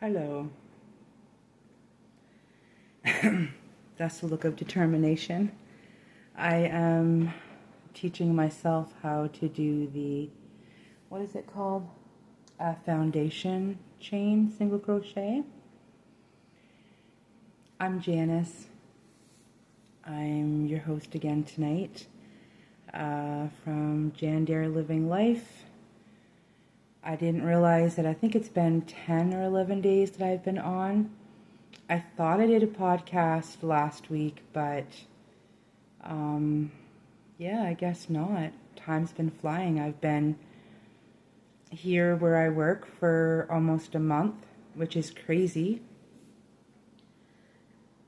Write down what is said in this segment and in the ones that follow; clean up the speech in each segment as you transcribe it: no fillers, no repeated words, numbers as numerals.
Hello. That's the look of determination. I am teaching myself how to do the, what is it called? A foundation chain single crochet. I'm Janice. I'm your host again tonight from Jan Dare Living Life. I didn't realize that I think it's been 10 or 11 days that I've been on. I thought I did a podcast last week, but yeah, I guess not. Time's been flying. I've been here where I work for almost a month, which is crazy.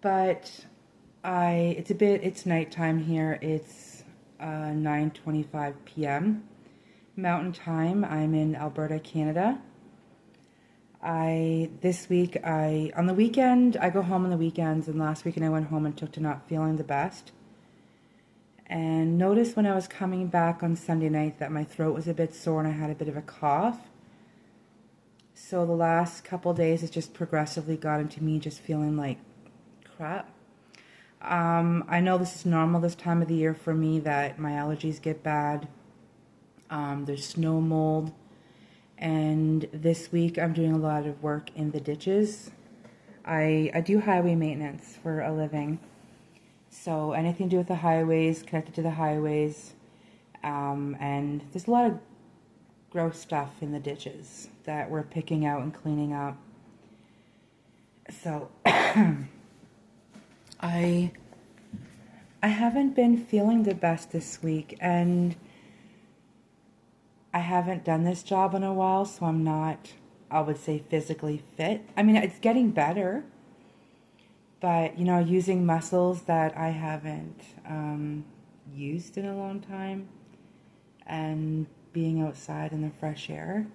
But it's nighttime here. It's 9:25 p.m. Mountain Time. I'm in Alberta, Canada. This week, on the weekend, I go home on the weekends, and last weekend I went home and took to not feeling the best. And noticed when I was coming back on Sunday night that my throat was a bit sore and I had a bit of a cough. So the last couple days, it's just progressively got into me just feeling like crap. I know this is normal this time of the year for me, that my allergies get bad. There's snow mold. And this week I'm doing a lot of work in the ditches. I do highway maintenance for a living. So anything to do with the highways, connected to the highways. And there's a lot of gross stuff in the ditches that we're picking out and cleaning up. So I haven't been feeling the best this week, and I haven't done this job in a while, so I'm not, I would say, physically fit. I mean, it's getting better, but, using muscles that I haven't used in a long time, and being outside in the fresh air.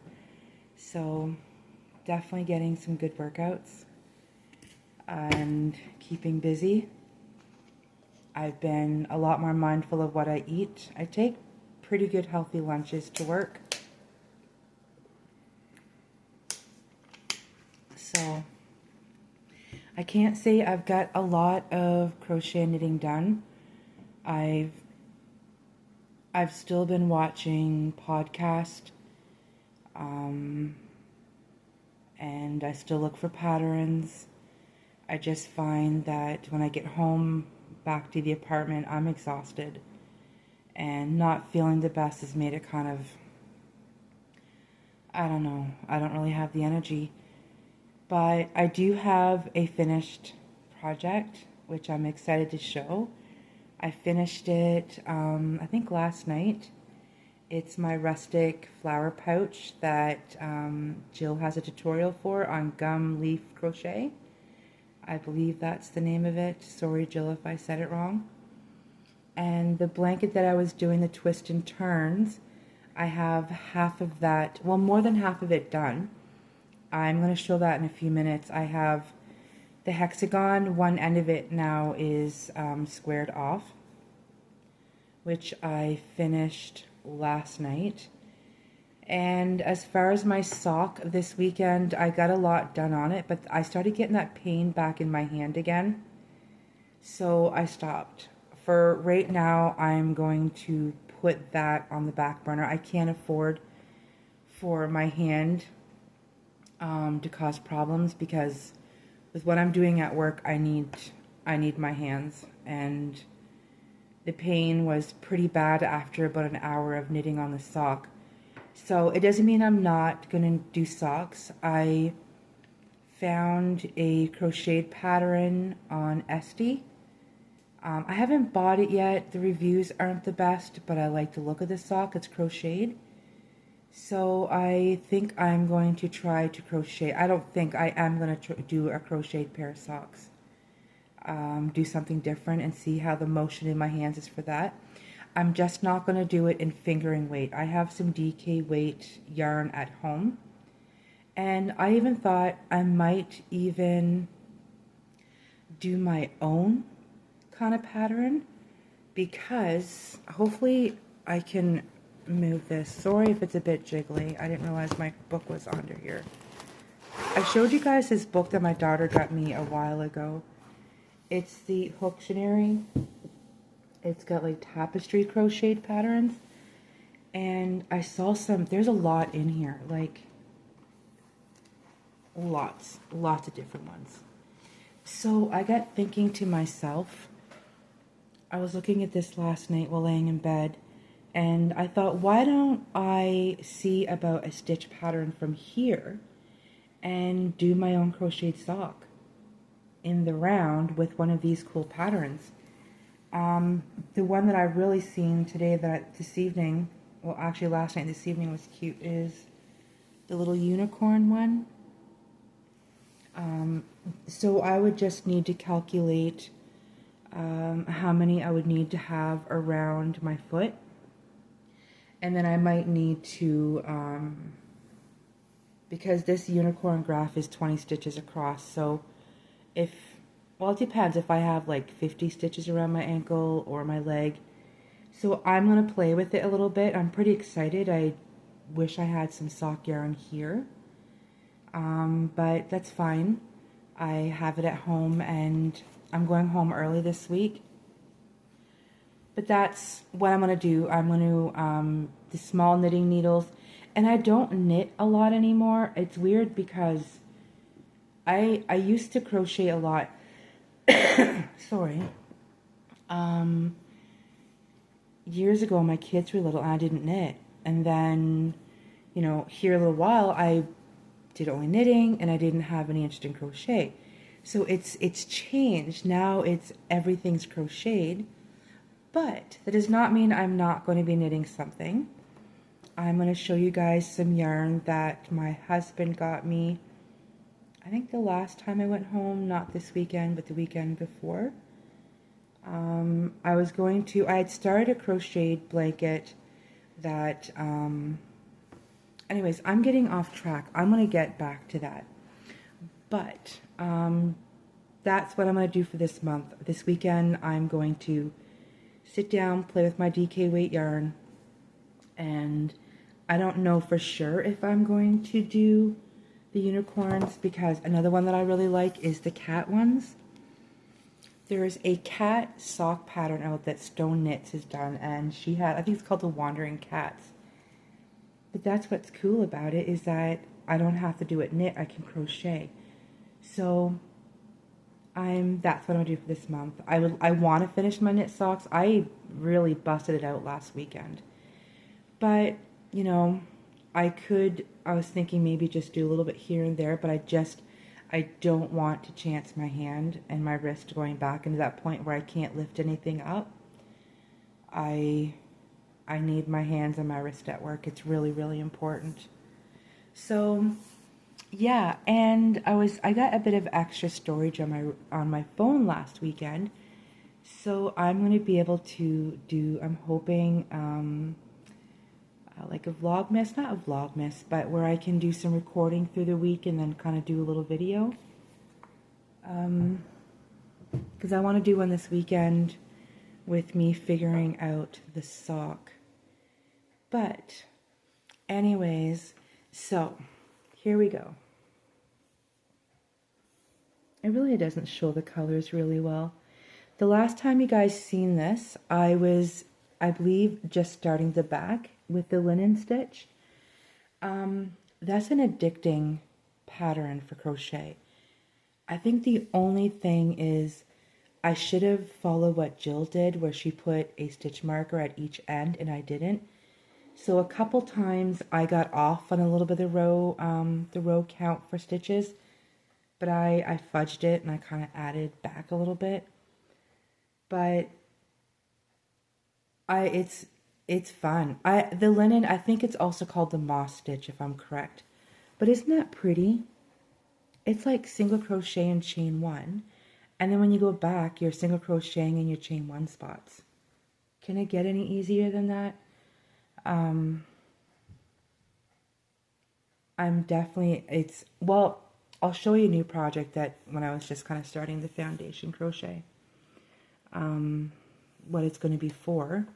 So definitely getting some good workouts and keeping busy. I've been a lot more mindful of what I eat. I take pretty good healthy lunches to work. So I can't say I've got a lot of crochet and knitting done. I've still been watching podcasts, and I still look for patterns. I just find that when I get home back to the apartment, I'm exhausted. And not feeling the best has made it kind of, I don't know, I don't really have the energy. But I do have a finished project, which I'm excited to show. I finished it, I think last night. It's my rustic flower pouch that Jill has a tutorial for on gum leaf crochet. I believe that's the name of it. Sorry, Jill, if I said it wrong. And the blanket that I was doing the twist and turns, I have half of that, well, more than half of it done. I'm going to show that in a few minutes. I have the hexagon, one end of it now is squared off, which I finished last night. And as far as my sock this weekend, I got a lot done on it, but I started getting that pain back in my hand again. So I stopped. For right now, I'm going to put that on the back burner. I can't afford for my hand to cause problems, because with what I'm doing at work, I need my hands, and the pain was pretty bad after about an hour of knitting on the sock. So it doesn't mean I'm not going to do socks. I found a crocheted pattern on Etsy. I haven't bought it yet. The reviews aren't the best, but I like the look of the sock. It's crocheted. So I think I'm going to try to crochet. I don't think I am going to do a crocheted pair of socks. Do something different and see how the motion in my hands is for that. I'm just not going to do it in fingering weight. I have some DK weight yarn at home. And I even thought I might even do my own kind of pattern, because hopefully I can move this. Sorry if it's a bit jiggly. I didn't realize my book was under here. I showed you guys this book that my daughter got me a while ago. It's the Hooktionary. It's got like tapestry crocheted patterns. And I saw there's a lot in here, like lots of different ones. So I got thinking to myself, I was looking at this last night while laying in bed, and I thought, why don't I see about a stitch pattern from here and do my own crocheted sock in the round with one of these cool patterns. The one that I've really seen today, this evening, well actually last night, this evening was cute, is the little unicorn one. So I would just need to calculate how many I would need to have around my foot. And then I might need to, because this unicorn graph is 20 stitches across, so well, it depends if I have like 50 stitches around my ankle or my leg. So I'm going to play with it a little bit. I'm pretty excited. I wish I had some sock yarn here. But that's fine. I have it at home and I'm going home early this week. But that's what I'm going to do. I'm going to, the small knitting needles. And I don't knit a lot anymore. It's weird because I used to crochet a lot. Sorry. Years ago, my kids were little and I didn't knit. And then, you know, here a little while, I did only knitting and I didn't have any interest in crochet. So it's changed. Now everything's crocheted. But that does not mean I'm not going to be knitting something. I'm going to show you guys some yarn that my husband got me. I think the last time I went home, not this weekend, but the weekend before. I had started a crocheted blanket that, anyways, I'm getting off track. I'm going to get back to that. But, that's what I'm going to do for this month. This weekend, I'm going to sit down, play with my DK weight yarn, and I don't know for sure if I'm going to do the unicorns, because another one that I really like is the cat ones. There's a cat sock pattern out that Stone Knits has done, and I think it's called the Wandering Cats. But that's what's cool about it, is that I don't have to do it knit, I can crochet. So that's what I'm gonna do for this month. I want to finish my knit socks. I really busted it out last weekend. But, you know, I was thinking maybe just do a little bit here and there, but I don't want to chance my hand and my wrist going back into that point where I can't lift anything up. I need my hands and my wrist at work. It's really, really important. So, yeah, and I got a bit of extra storage on my phone last weekend. So I'm going to be able to I'm hoping, like a vlogmas, not a vlogmas, but where I can do some recording through the week and then kind of do a little video. Because I want to do one this weekend with me figuring out the sock. But, anyways, so, here we go. It really doesn't show the colors really well. The last time you guys seen this, I believe, just starting the back with the linen stitch. That's an addicting pattern for crochet. I think the only thing is I should have followed what Jill did, where she put a stitch marker at each end, and I didn't. So a couple times I got off on a little bit of the row count for stitches, but I fudged it and I kind of added back a little bit. But it's fun. The linen, I think it's also called the moss stitch, if I'm correct. But isn't that pretty? It's like single crochet and chain one. And then when you go back, you're single crocheting in your chain one spots. Can it get any easier than that? I'll show you a new project that when I was just kind of starting the foundation crochet. What it's going to be for.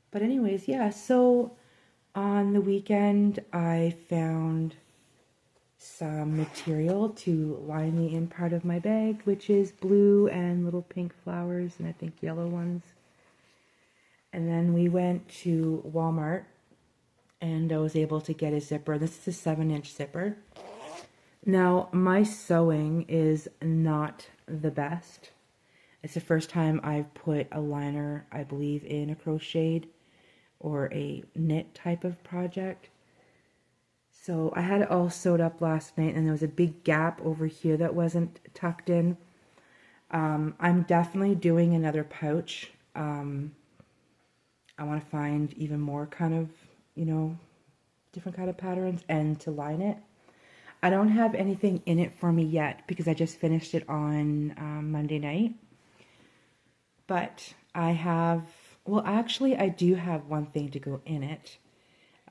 But anyways, yeah, so on the weekend I found some material to line the in part of my bag, which is blue and little pink flowers and I think yellow ones. And then we went to Walmart and I was able to get a zipper. This is a 7-inch zipper. Now, my sewing is not the best. It's the first time I've put a liner, I believe, in a crocheted or a knit type of project. So I had it all sewed up last night and there was a big gap over here that wasn't tucked in. I'm definitely doing another pouch. I want to find even more kind of, different kind of patterns and to line it. I don't have anything in it for me yet because I just finished it on Monday night. But I have, well, actually I do have one thing to go in it.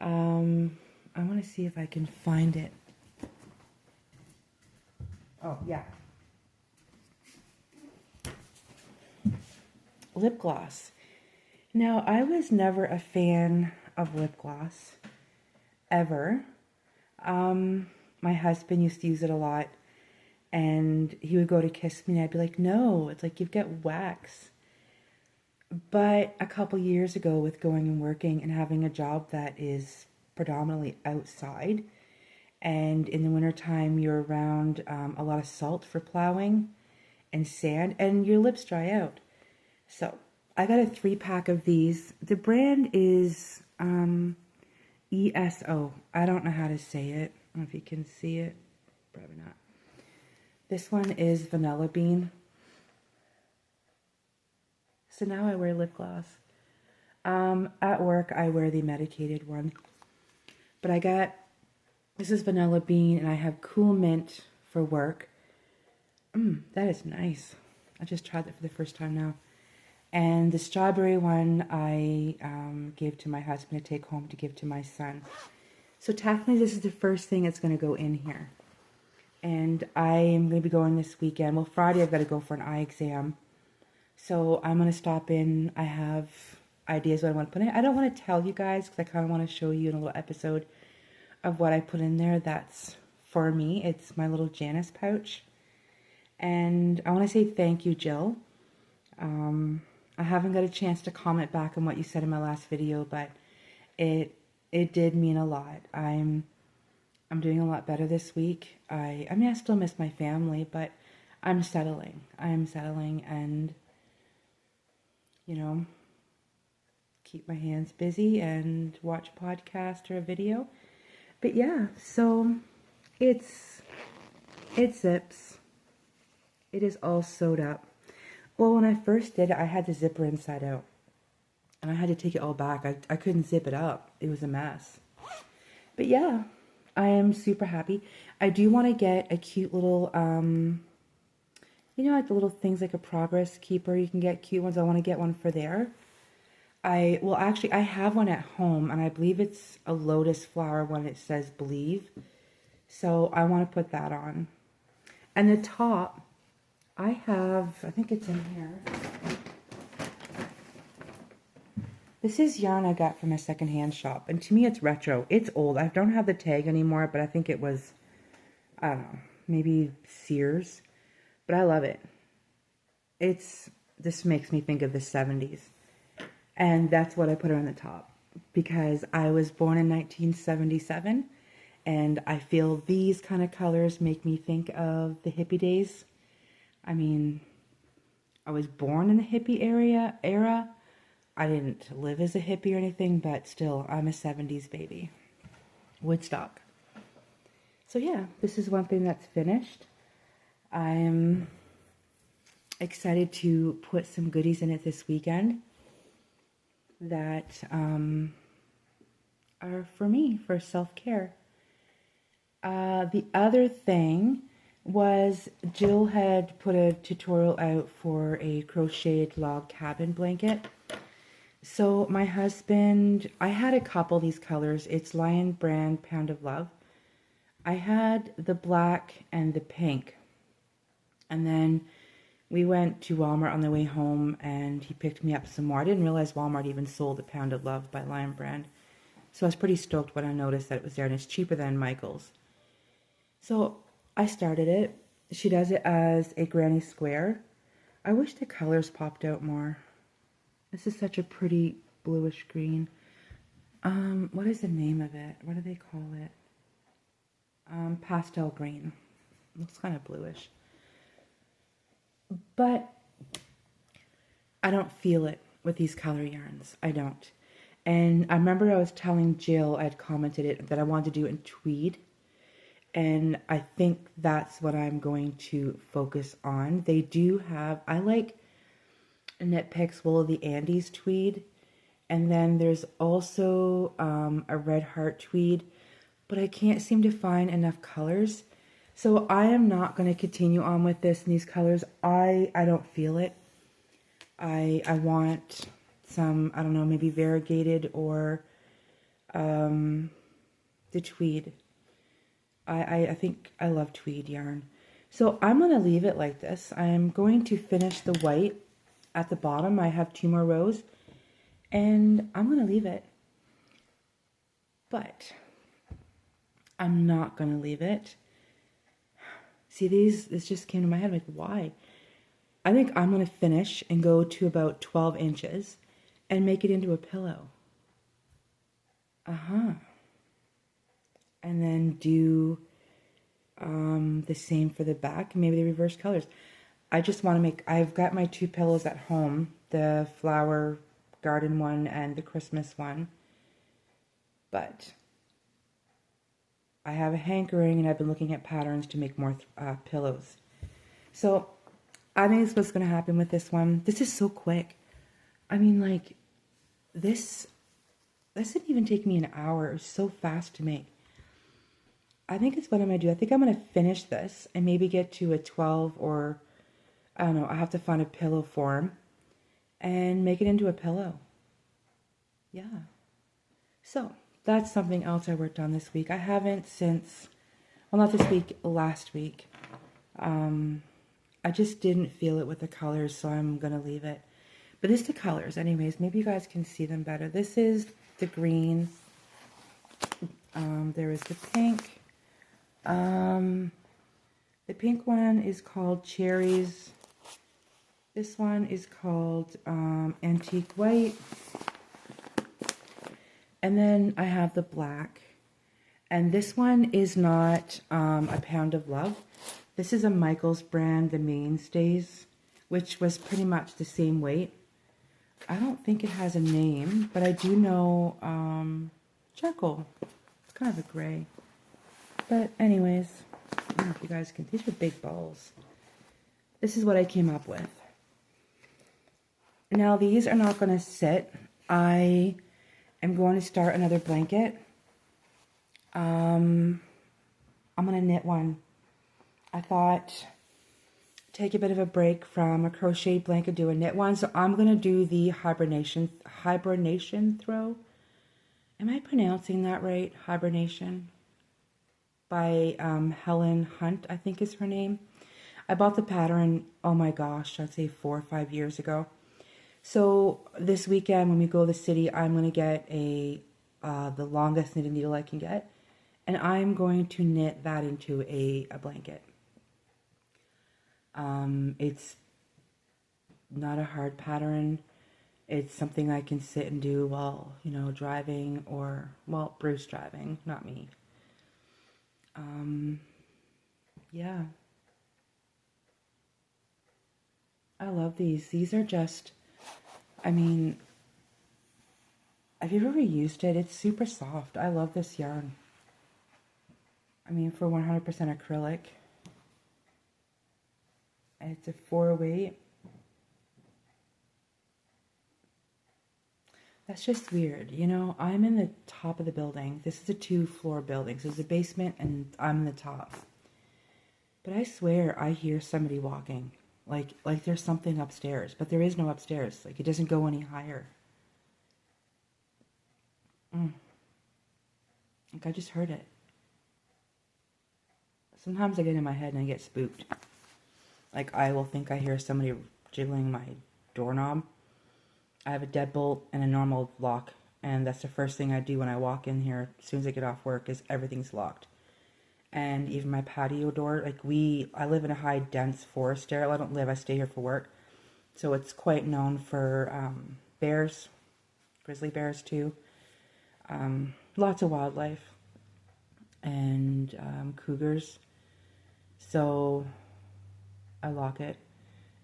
I want to see if I can find it. Oh, yeah. Lip gloss. Now, I was never a fan of lip gloss, ever. My husband used to use it a lot, and he would go to kiss me, and I'd be like, no, it's like you've got wax. But a couple years ago, with going and working and having a job that is predominantly outside, and in the wintertime, you're around a lot of salt for plowing and sand, and your lips dry out. So I got a 3-pack of these. The brand is ESO. I don't know how to say it. I don't know if you can see it. Probably not. This one is vanilla bean. So now I wear lip gloss. At work, I wear the medicated one. But I got, this is vanilla bean, and I have cool mint for work. That is nice. I just tried that for the first time now. And the strawberry one I gave to my husband to take home to give to my son. So technically this is the first thing that's going to go in here. And I am going to be going this weekend. Well, Friday I've got to go for an eye exam. So I'm going to stop in. I have ideas what I want to put in. I don't want to tell you guys because I kind of want to show you in a little episode of what I put in there. That's for me. It's my little Janice pouch. And I want to say thank you, Jill. I haven't got a chance to comment back on what you said in my last video, but it did mean a lot. I'm doing a lot better this week. I mean, I still miss my family, but I'm settling. I'm settling and, keep my hands busy and watch a podcast or a video. But yeah, so it zips. It is all sewed up. Well, when I first did it, I had the zipper inside out. And I had to take it all back. I couldn't zip it up. It was a mess. But yeah, I am super happy. I do want to get a cute little, like the little things like a progress keeper. You can get cute ones. I want to get one for there. I have one at home. And I believe it's a lotus flower one. It says believe. So I want to put that on. And the top, I think it's in here. This is yarn I got from a secondhand shop. And to me, it's retro. It's old. I don't have the tag anymore, but I think it was, I don't know, maybe Sears. But I love it. This makes me think of the 70s. And that's what I put on the top. Because I was born in 1977. And I feel these kind of colors make me think of the hippie days. I mean, I was born in the hippie era. I didn't live as a hippie or anything, but still, I'm a 70s baby. Woodstock. So yeah, this is one thing that's finished. I'm excited to put some goodies in it this weekend that are for me, for self-care. The other thing was Jill had put a tutorial out for a crocheted log cabin blanket. So my husband, I had a couple of these colors. It's Lion Brand Pound of Love. I had the black and the pink. And then we went to Walmart on the way home and he picked me up some more. I didn't realize Walmart even sold the Pound of Love by Lion Brand. So I was pretty stoked when I noticed that it was there, and it's cheaper than Michael's. So I started it. She does it as a granny square. I wish the colors popped out more. This is such a pretty bluish green. What is the name of it? What do they call it? Pastel green. Looks kind of bluish. But I don't feel it with these color yarns. I don't. And I remember I was telling Jill, I had commented it, that I wanted to do it in tweed. And I think that's what I'm going to focus on. They do have, I like Knit Picks Wool of the Andes tweed. And then there's also a Red Heart tweed. But I can't seem to find enough colors. So I am not going to continue on with this in these colors. I don't feel it. I want some, I don't know, maybe variegated or the tweed. I think I love tweed yarn. So I'm going to leave it like this. I'm going to finish the white at the bottom. I have 2 more rows. And I'm going to leave it. But I'm not going to leave it. See, this just came to my head. I'm like, why? I think I'm going to finish and go to about 12 inches and make it into a pillow. And then do the same for the back. Maybe the reverse colors. I just want to make, I've got my 2 pillows at home. The flower garden one and the Christmas one. But I have a hankering and I've been looking at patterns to make more pillows. So I think that's what's going to happen with this one. This is so quick. I mean, like, this didn't even take me an hour. It was so fast to make. I think it's what I'm going to do. I think I'm going to finish this and maybe get to a 12 or, I don't know, I have to find a pillow form and make it into a pillow. Yeah. So that's something else I worked on this week. I haven't since, well, not this week, last week. I just didn't feel it with the colors, so I'm going to leave it. But it's the colors anyways. Maybe you guys can see them better. This is the green. There is the pink. The pink one is called Cherries. This one is called Antique White. And then I have the black. And this one is not a Pound of Love. This is a Michaels brand, the Mainstays, which was pretty much the same weight. I don't think it has a name, but I do know charcoal. It's kind of a gray. But anyways, I don't know if you guys can, these are big balls. This is what I came up with. Now these are not going to sit. I am going to start another blanket. I'm going to knit one. I thought take a bit of a break from a crochet blanket, do a knit one. So I'm going to do the hibernation throw. Am I pronouncing that right? Hibernation by Helen Hunt, I think is her name. I bought the pattern, oh my gosh, I'd say 4 or 5 years ago. So this weekend when we go to the city, I'm going to get the longest knitting needle I can get. And I'm going to knit that into a blanket. It's not a hard pattern. It's something I can sit and do while, you know, driving or, well, Bruce driving, not me. Yeah. I love these. These are just, I mean, have you ever used it? It's super soft. I love this yarn. I mean, for 100% acrylic. It's a 4-weight. That's just weird. You know, I'm in the top of the building. This is a 2-floor building. So there's a basement and I'm in the top. But I swear I hear somebody walking. Like there's something upstairs. But there is no upstairs. Like it doesn't go any higher. Like I just heard it. Sometimes I get in my head and I get spooked. Like I will think I hear somebody jiggling my doorknob. I have a deadbolt and a normal lock, and that's the first thing I do when I walk in here as soon as I get off work is everything's locked. and even my patio door. Like I live in a high dense forest area. I don't live, I stay here for work. So it's quite known for bears, grizzly bears too. Lots of wildlife and cougars. So I lock it.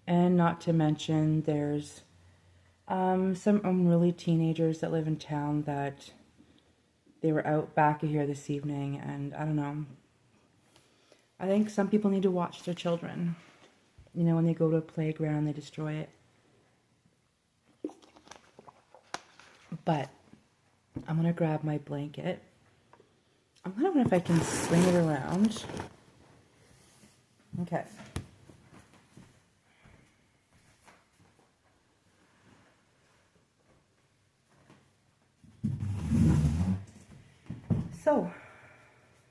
And not to mention there's some unruly teenagers that live in town that they were out back of here this evening, and I don't know. I think some people need to watch their children. You know, when they go to a playground, they destroy it. But I'm going to grab my blanket. I'm wondering if I can swing it around. Okay. So,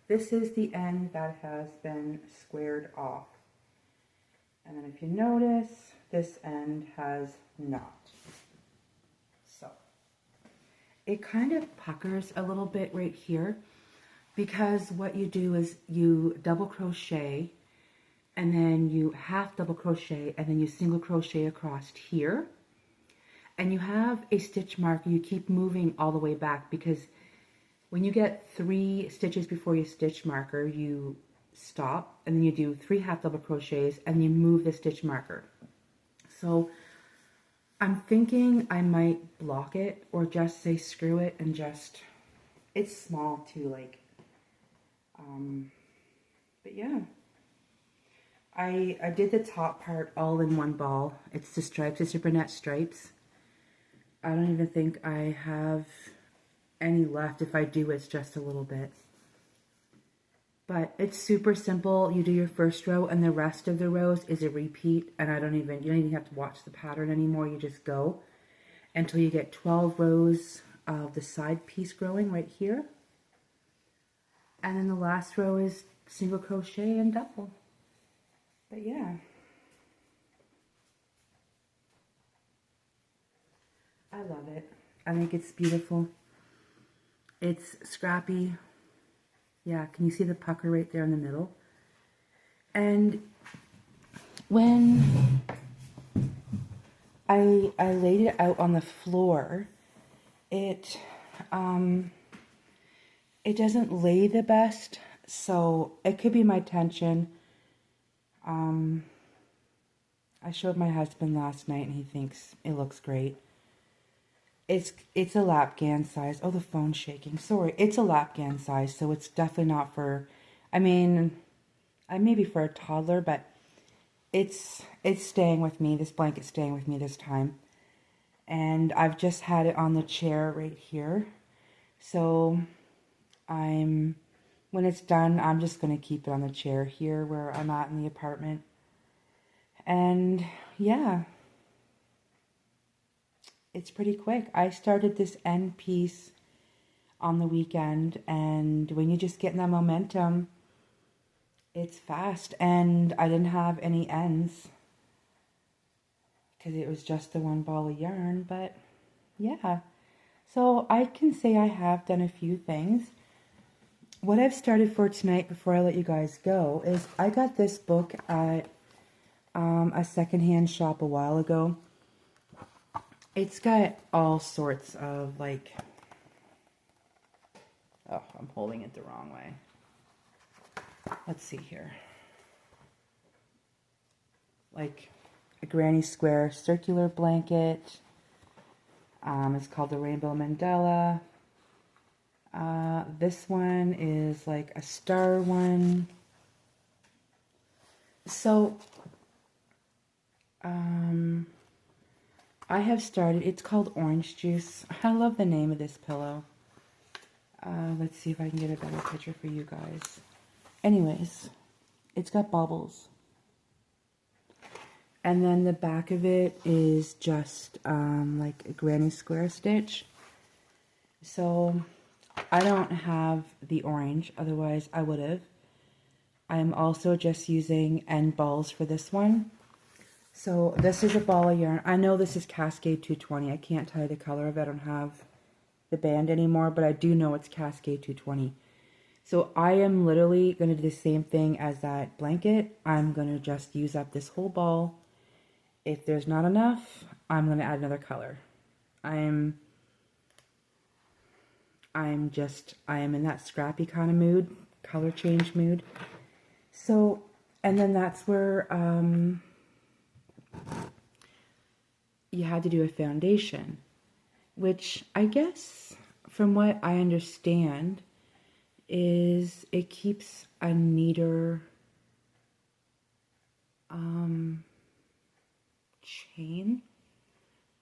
this is the end that has been squared off. And then if you notice, this end has not. So, it kind of puckers a little bit right here, because what you do is you double crochet, and then you half double crochet, and then you single crochet across here. And you have a stitch marker. You keep moving all the way back, because when you get 3 stitches before your stitch marker, you stop, and then you do 3 half double crochets, and you move the stitch marker. So I'm thinking I might block it, or just say screw it and just, it's small too, like, but yeah. I did the top part all in one ball. It's the stripes, it's super net stripes. I don't even think I have any left. If I do, it's just a little bit. But it's super simple. You do your first row, and the rest of the rows is a repeat, and you don't even have to watch the pattern anymore. You just go until you get 12 rows of the side piece growing right here. And then the last row is single crochet and double. But yeah. I love it. I think it's beautiful. It's scrappy. Yeah, can you see the pucker right there in the middle? And when I laid it out on the floor, it doesn't lay the best, so it could be my tension. I showed my husband last night, and he thinks it looks great. It's a lapgan size. Oh, the phone's shaking. Sorry. It's a lapgan size, so it's definitely not for, I mean, maybe for a toddler, but it's staying with me. This blanket's staying with me this time. And I've just had it on the chair right here. So when it's done, I'm just going to keep it on the chair here where I'm at in the apartment. And yeah. It's pretty quick. I started this end piece on the weekend, and when you just get in that momentum, it's fast. And I didn't have any ends because it was just the one ball of yarn, but yeah. So I can say I have done a few things. What I've started for tonight before I let you guys go is I got this book at a secondhand shop a while ago. It's got all sorts of, like, oh, I'm holding it the wrong way. Let's see here. Like a granny square circular blanket. It's called the Rainbow Mandela. This one is like a star one. So, I have started, it's called Orange Juice. I love the name of this pillow. Let's see if I can get a better picture for you guys. Anyways, it's got bubbles. And then the back of it is just like a granny square stitch. So I don't have the orange, otherwise I would have. I'm also just using end balls for this one. So this is a ball of yarn. I know this is Cascade 220. I can't tell you the color of it. I don't have the band anymore, but I do know it's Cascade 220. So I am literally going to do the same thing as that blanket. I'm going to just use up this whole ball. If there's not enough, I'm going to add another color. I am in that scrappy kind of mood, color change mood. So, and then that's where you had to do a foundation, which I guess from what I understand is it keeps a neater chain,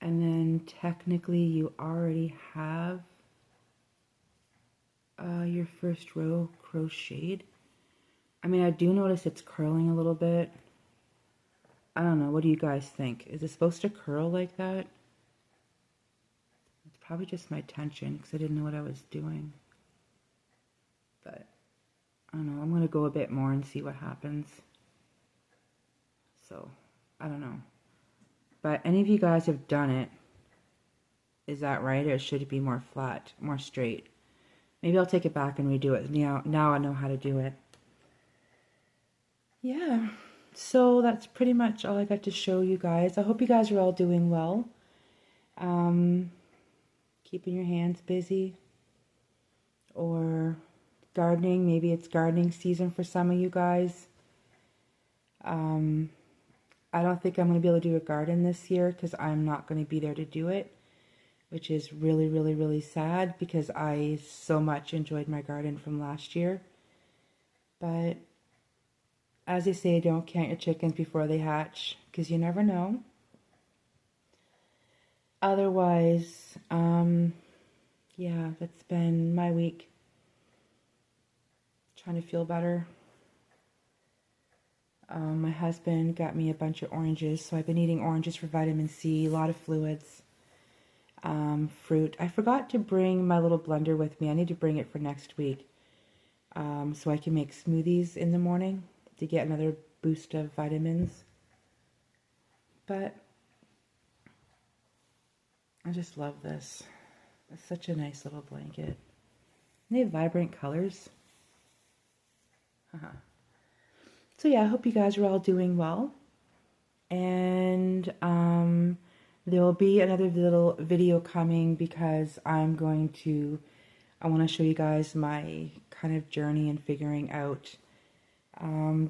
and then technically you already have your first row crocheted. I mean, I do notice it's curling a little bit. I don't know, what do you guys think? Is it supposed to curl like that? It's probably just my tension because I didn't know what I was doing. But I don't know, I'm going to go a bit more and see what happens. So, I don't know. But any of you guys have done it, is that right? Or should it be more flat, more straight? Maybe I'll take it back and redo it. Now I know how to do it. Yeah, so that's pretty much all I got to show you guys. I hope you guys are all doing well. Keeping your hands busy. Or gardening. Maybe it's gardening season for some of you guys. I don't think I'm going to be able to do a garden this year because I'm not going to be there to do it, which is really, really, really sad because I so much enjoyed my garden from last year. But as they say, don't count your chickens before they hatch because you never know. Otherwise, yeah, that's been my week. Trying to feel better. My husband got me a bunch of oranges, so I've been eating oranges for vitamin C, a lot of fluids, fruit. I forgot to bring my little blender with me. I need to bring it for next week so I can make smoothies in the morning to get another boost of vitamins. But I just love this. It's such a nice little blanket. And they have vibrant colors. So yeah, I hope you guys are all doing well. And there will be another little video coming because I want to show you guys my kind of journey in figuring out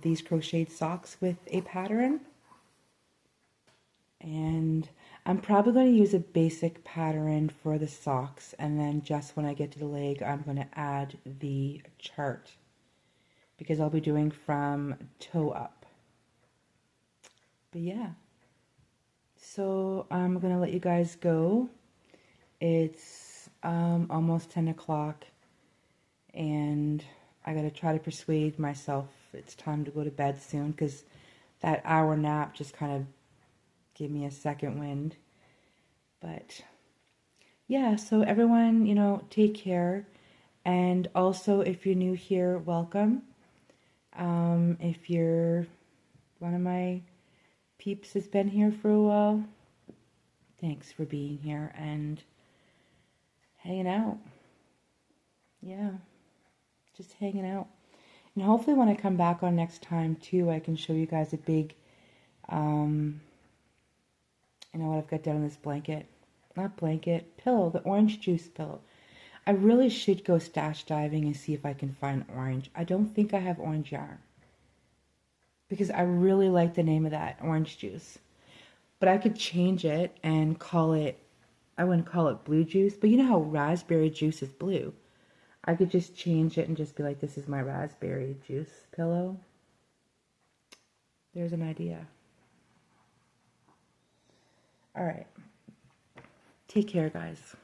these crocheted socks with a pattern. And I'm probably going to use a basic pattern for the socks, and then just when I get to the leg, I'm going to add the chart because I'll be doing from toe up. But yeah, so I'm going to let you guys go. It's almost 10 o'clock, and I got to try to persuade myself it's time to go to bed soon because that hour nap just kind of gave me a second wind. But yeah, so everyone, take care. And also, if you're new here, welcome. If you're one of my peeps that's been here for a while, thanks for being here and hanging out. Yeah, just hanging out. And hopefully when I come back on next time too, I can show you guys a big, what I've got down in this blanket. Not blanket, pillow, the orange juice pillow. I really should go stash diving and see if I can find orange. I don't think I have orange yarn because I really like the name of that, orange juice. But I could change it and call it, I wouldn't call it blue juice, but you know how raspberry juice is blue. I could just change it and just be like, this is my raspberry juice pillow. There's an idea. All right. Take care, guys.